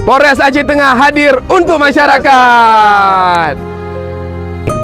Polres Aceh Tengah hadir untuk masyarakat.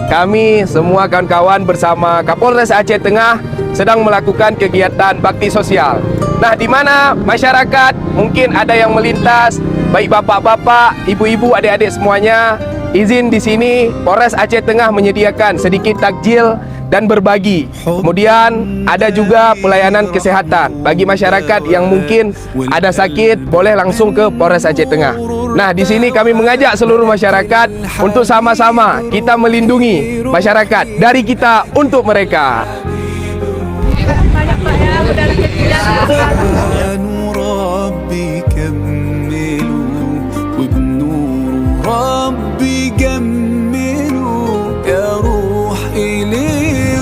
Kami semua kawan-kawan bersama Kapolres Aceh Tengah sedang melakukan kegiatan bakti sosial. Nah, di mana masyarakat mungkin ada yang melintas, baik bapak-bapak, ibu-ibu, adik-adik semuanya, izin di sini Polres Aceh Tengah menyediakan sedikit takjil dan berbagi. Kemudian ada juga pelayanan kesehatan bagi masyarakat yang mungkin ada sakit, boleh langsung ke Polres Aceh Tengah. Nah, di sini kami mengajak seluruh masyarakat untuk sama-sama kita melindungi masyarakat dari kita untuk mereka. Banyak Pak ya, udah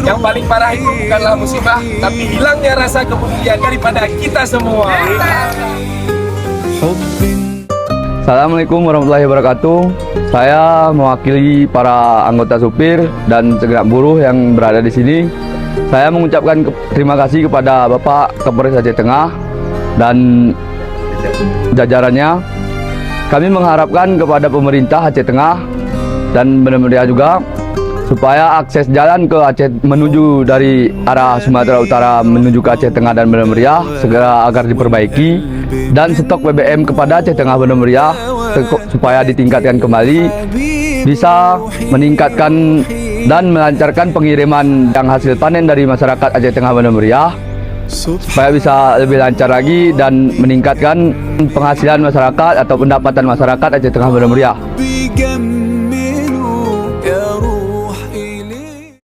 Yang paling parah itu bukanlah musibah, tapi hilangnya rasa kepedulian daripada kita semua. Assalamualaikum warahmatullahi wabarakatuh. Saya mewakili para anggota supir dan segenap buruh yang berada di sini. Saya mengucapkan terima kasih kepada Bapak Kapolres Aceh Tengah dan jajarannya. Kami mengharapkan kepada pemerintah Aceh Tengah dan benar-benar juga supaya akses jalan ke Aceh menuju dari arah Sumatera Utara menuju ke Aceh Tengah dan Banda Meriah segera agar diperbaiki, dan stok BBM kepada Aceh Tengah Banda Meriah supaya ditingkatkan kembali, bisa meningkatkan dan melancarkan pengiriman yang hasil panen dari masyarakat Aceh Tengah Banda Meriah supaya bisa lebih lancar lagi dan meningkatkan penghasilan masyarakat atau pendapatan masyarakat Aceh Tengah Banda Meriah.